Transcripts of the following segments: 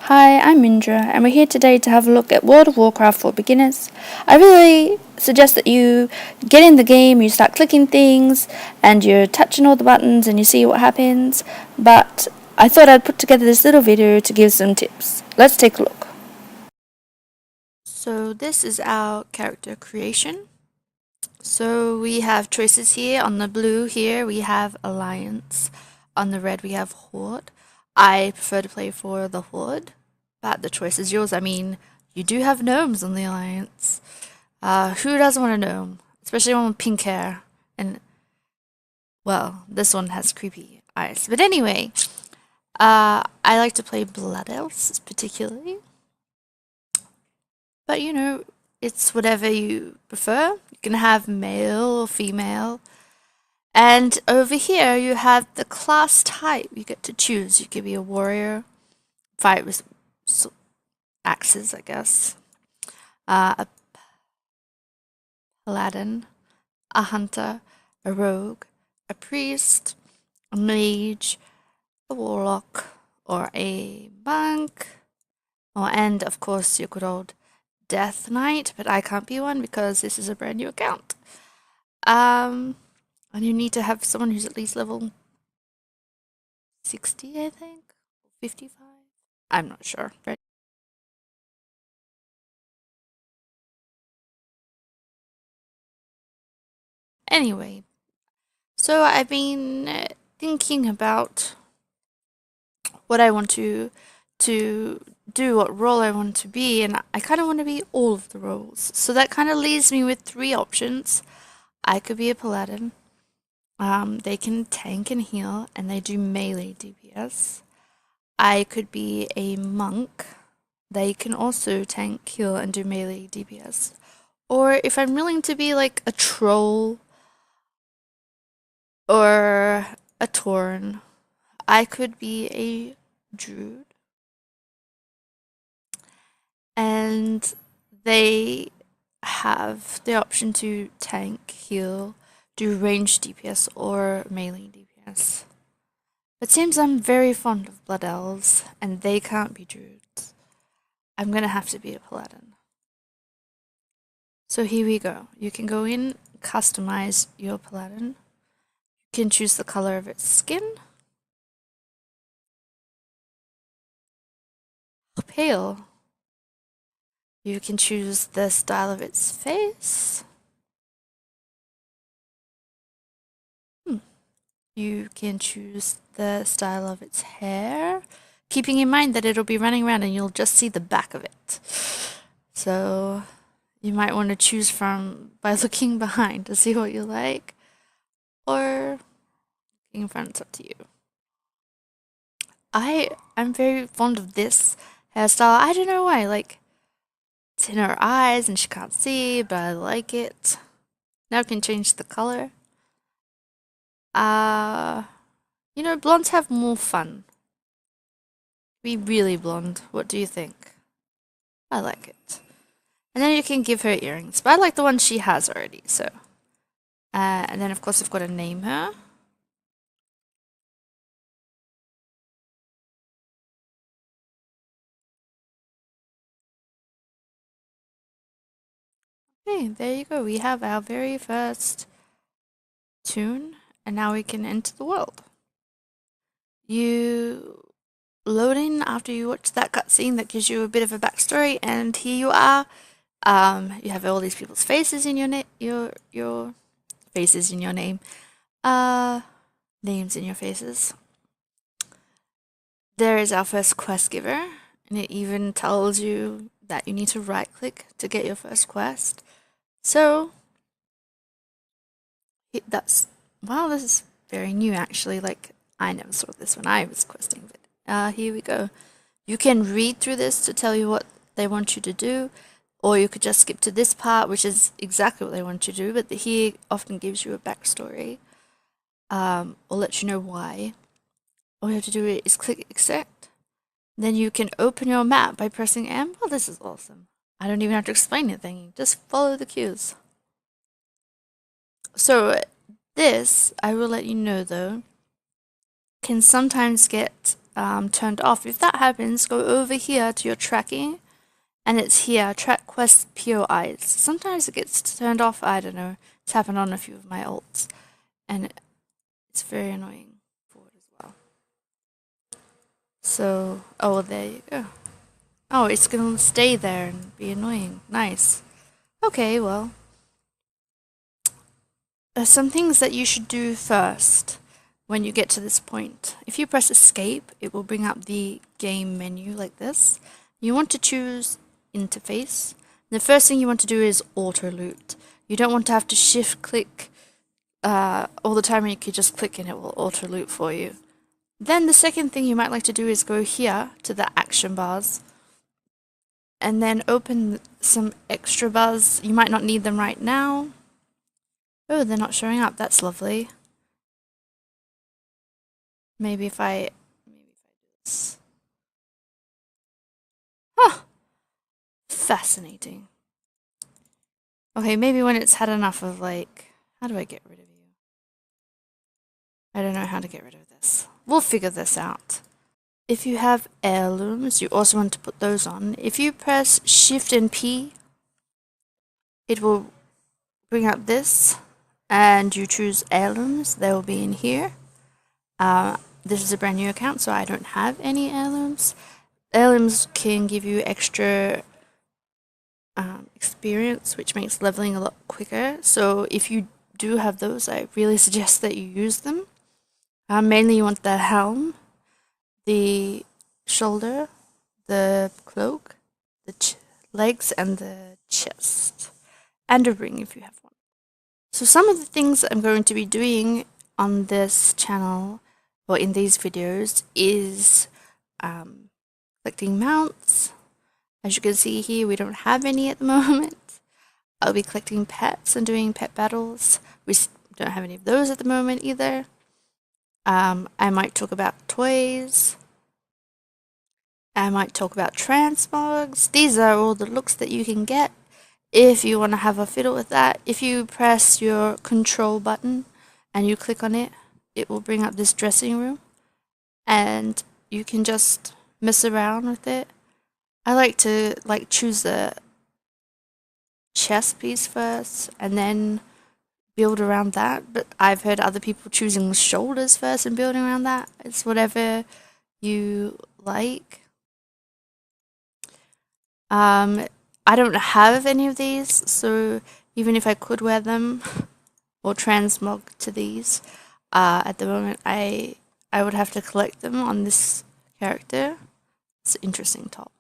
Hi, I'm Indra, and we're here today to have a look at World of Warcraft for beginners. I really suggest that you get in the game, you start clicking things, and you're touching all the buttons and you see what happens, but I thought I'd put together this little video to give some tips. Let's take a look. So this is our character creation. So we have choices here. On the blue here we have Alliance. On the red we have Horde. I prefer to play for the Horde, but the choice is yours. I mean, you do have gnomes on the Alliance. Who doesn't want a gnome? Especially one with pink hair. And, well, this one has creepy eyes. But anyway, I like to play Blood Elves, particularly. But, you know, it's whatever you prefer. You can have male or female. And over here, you have the class type you get to choose. You could be a warrior, fight with axes, I guess. A paladin, a hunter, a rogue, a priest, a mage, a warlock, or a monk. And of course, your good old Death Knight, but I can't be one because this is a brand new account. And you need to have someone who's at least level 60, I think, 55. I'm not sure. Right? Anyway, so I've been thinking about what I want to do, what role I want to be, and I kind of want to be all of the roles. So that kind of leaves me with three options. I could be a paladin. They can tank and heal, and they do melee DPS. I could be a monk. They can also tank, heal, and do melee DPS. Or if I'm willing to be like a troll or a tauren, I could be a druid. And they have the option to tank, heal, do ranged DPS or melee DPS. It seems I'm very fond of Blood Elves, and they can't be druids. I'm gonna have to be a paladin. So here we go. You can go in, customize your paladin. You can choose the color of its skin. Pale. You can choose the style of its face. You can choose the style of its hair, keeping in mind that it'll be running around and you'll just see the back of it. So you might want to choose from by looking behind to see what you like, or looking in front, it's up to you. I'm very fond of this hairstyle. I don't know why, like, it's in her eyes and she can't see, but I like it. Now I can change the color. You know, blondes have more fun. Be really blonde. What do you think? I like it. And then you can give her earrings, but I like the one she has already, so. And then of course I've got to name her. Okay, there you go. We have our very first tune, and now we can enter the world. You load in after you watch that cutscene that gives you a bit of a backstory, and here you are. You have all these people's faces in your faces in your name. Names in your faces. There is our first quest giver, and it even tells you that you need to right click to get your first quest. So that's, wow, this is very new actually. Like, I never saw this when I was questing, but here we go. You can read through this to tell you what they want you to do, or you could just skip to this part, which is exactly what they want you to do, but here often gives you a backstory, or let you know why. All you have to do is click accept. Then you can open your map by pressing M. Well, this is awesome. I don't even have to explain anything. Just follow the cues. So this, I will let you know though, can sometimes get turned off. If that happens, go over here to your tracking, and it's here, track quest POIs. Sometimes it gets turned off, I don't know. It's happened on a few of my ults, and it's very annoying for it as well. So, oh, there you go. Oh, it's gonna stay there and be annoying. Nice. Okay, well. Some things that you should do first when you get to this point. If you press escape, it will bring up the game menu like this. You want to choose interface. The first thing you want to do is auto loot. You don't want to have to shift click all the time, and you can just click and it will auto loot for you. Then the second thing you might like to do is go here to the action bars and then open some extra bars. You might not need them right now. Oh, they're not showing up. That's lovely. Maybe if I do this. Huh. Fascinating. Okay, maybe when it's had enough of like, how do I get rid of you? I don't know how to get rid of this. We'll figure this out. If you have heirlooms, you also want to put those on. If you press Shift and P, it will bring up this, and you choose heirlooms. They will be in here. This is a brand new account, so I don't have any heirlooms. Heirlooms can give you extra experience, which makes leveling a lot quicker. So if you do have those, I really suggest that you use them. Mainly you want the helm, the shoulder, the cloak, the legs, and the chest. And a ring if you have one. So some of the things I'm going to be doing on this channel, or in these videos, is collecting mounts. As you can see here, we don't have any at the moment. I'll be collecting pets and doing pet battles. We don't have any of those at the moment either. I might talk about toys. I might talk about transmogs. These are all the looks that you can get if you want to have a fiddle with that. If you press your control button and you click on it, it will bring up this dressing room, and you can just mess around with it. I like to choose the chest piece first and then build around that, but I've heard other people choosing the shoulders first and building around that. It's whatever you like. I don't have any of these, so even if I could wear them or transmog to these, at the moment I would have to collect them on this character. It's an interesting top.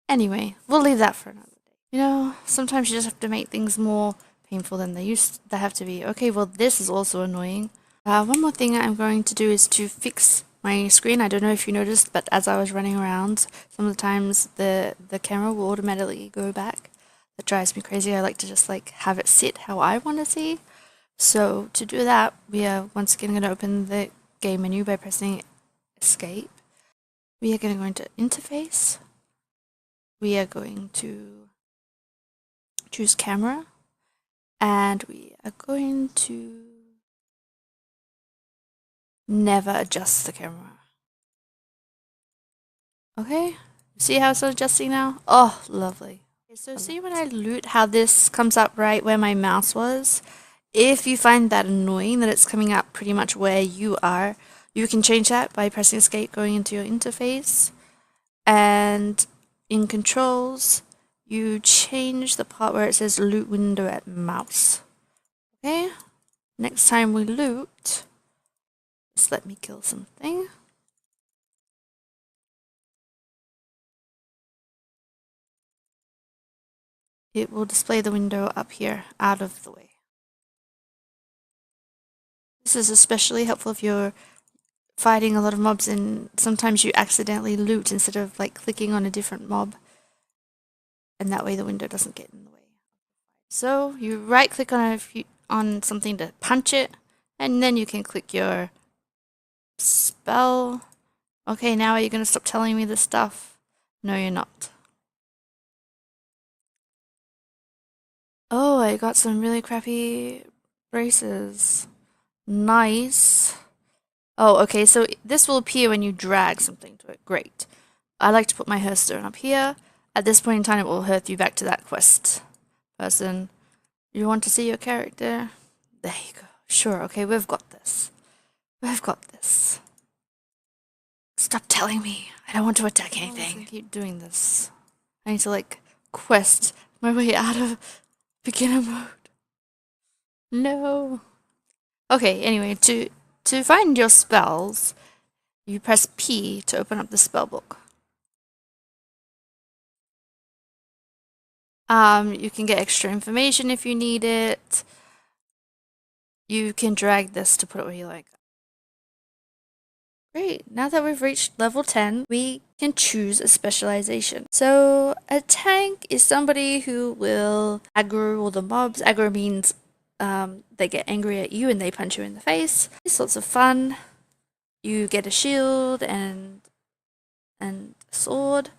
Anyway, we'll leave that for another day. You know, sometimes you just have to make things more painful than they have to be. Okay, well, this is also annoying. One more thing I'm going to do is to fix my screen. I don't know if you noticed, but as I was running around, some of the times the camera will automatically go back. That drives me crazy. I like to just have it sit how I want to see. So to do that, we are once again going to open the game menu by pressing escape. We are going to go into interface. We are going to choose camera, and we are going to never adjust the camera. Okay, see how it's adjusting now? Oh, lovely. Okay, so see when I loot how this comes up right where my mouse was? If you find that annoying that it's coming up pretty much where you are, you can change that by pressing escape, going into your interface, and in controls, you change the part where it says loot window at mouse. Okay, next time we loot, just let me kill something. It will display the window up here, out of the way. This is especially helpful if you're fighting a lot of mobs and sometimes you accidentally loot instead of clicking on a different mob, and that way the window doesn't get in the way. So you right click on something to punch it, and then you can click your spell. Okay, now are you going to stop telling me this stuff? No, you're not. Oh, I got some really crappy braces. Nice. Oh, okay, so this will appear when you drag something to it. Great. I like to put my Hearthstone up here. At this point in time, it will hearth you back to that quest person. You want to see your character? There you go. Sure, okay, we've got this. We've got this. Stop telling me. I don't want to attack anything. I keep doing this. I need to, like, quest my way out of beginner mode. No. Okay, anyway, to find your spells, you press P to open up the spell book. You can get extra information if you need it. You can drag this to put it where you like. Great, now that we've reached level 10, we can choose a specialization. So a tank is somebody who will aggro all the mobs. Aggro means they get angry at you and they punch you in the face. It's lots of fun. You get a shield and a sword.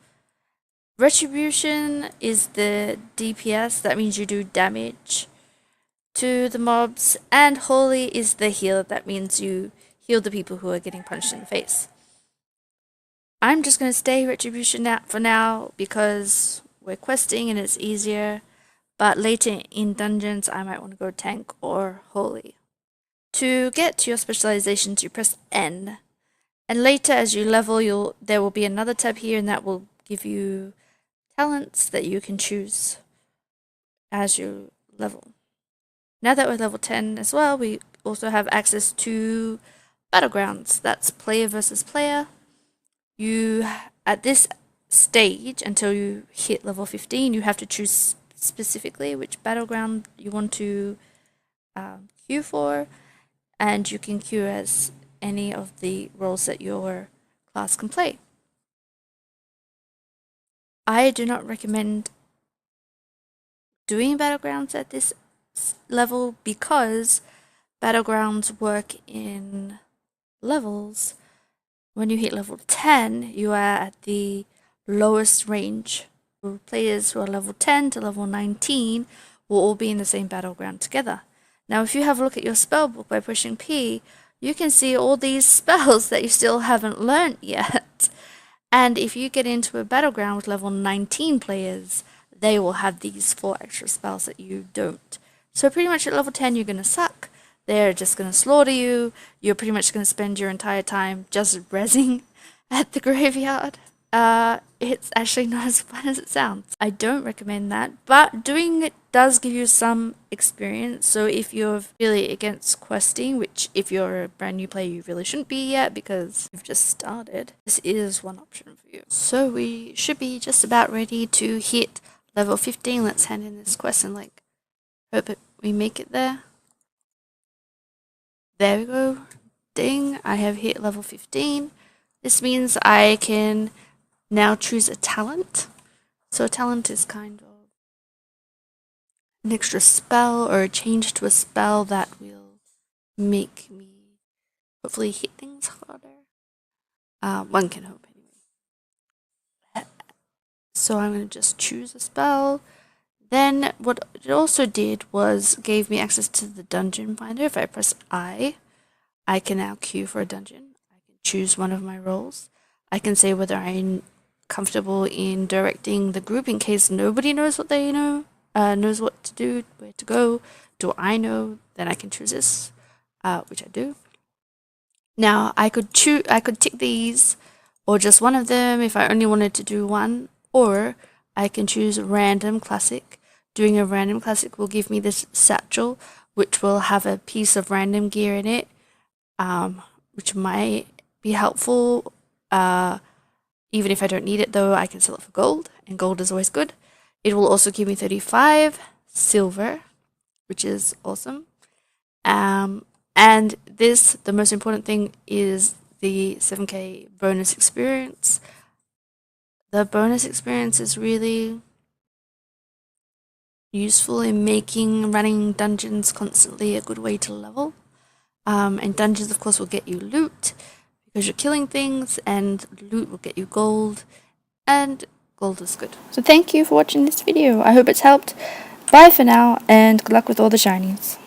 Retribution is the DPS, that means you do damage to the mobs, and Holy is the heal, that means you heal the people who are getting punched in the face. I'm just going to stay Retribution for now because we're questing and it's easier, but later in dungeons I might want to go Tank or Holy. To get to your specializations you press N, and later as you level there will be another tab here and that will give you talents that you can choose as you level. Now that we're level 10 as well, we also have access to battlegrounds. That's player versus player. You, at this stage, until you hit level 15, you have to choose specifically which battleground you want to queue for, and you can queue as any of the roles that your class can play. I do not recommend doing battlegrounds at this level because battlegrounds work in levels. When you hit level 10, you are at the lowest range. Players who are level 10 to level 19 will all be in the same battleground together. Now, if you have a look at your spell book by pushing P, you can see all these spells that you still haven't learned yet. And if you get into a battleground with level 19 players, they will have these 4 extra spells that you don't. So pretty much at level 10 you're going to suck. They're just going to slaughter you. You're pretty much going to spend your entire time just rezzing at the graveyard. It's actually not as fun as it sounds. I don't recommend that, but doing it does give you some experience. So if you're really against questing, which if you're a brand new player you really shouldn't be yet because you've just started, this is one option for you. So we should be just about ready to hit level 15. Let's hand in this quest and hope we make it there. There we go. Ding, I have hit level 15. This means I can now choose a talent. So a talent is kind of an extra spell or a change to a spell that will make me hopefully hit things harder. One can hope anyway. So I'm going to just choose a spell. Then what it also did was gave me access to the dungeon finder. If I press I can now queue for a dungeon. I can choose one of my roles. I can say whether I'm comfortable in directing the group in case nobody knows what they know, knows what to do, where to go. Do I know? Then I can choose this, which I do. Now I could tick these, or just one of them if I only wanted to do one, or I can choose random classic. Doing a random classic will give me this satchel, which will have a piece of random gear in it, which might be helpful. Even if I don't need it though, I can sell it for gold, and gold is always good. It will also give me 35 silver, which is awesome. And this, the most important thing, is the 7k bonus experience. The bonus experience is really useful in making running dungeons constantly a good way to level. And dungeons, of course, will get you loot because you're killing things, and loot will get you gold, and gold is good. So thank you for watching this video. I hope it's helped. Bye for now, and good luck with all the shinies.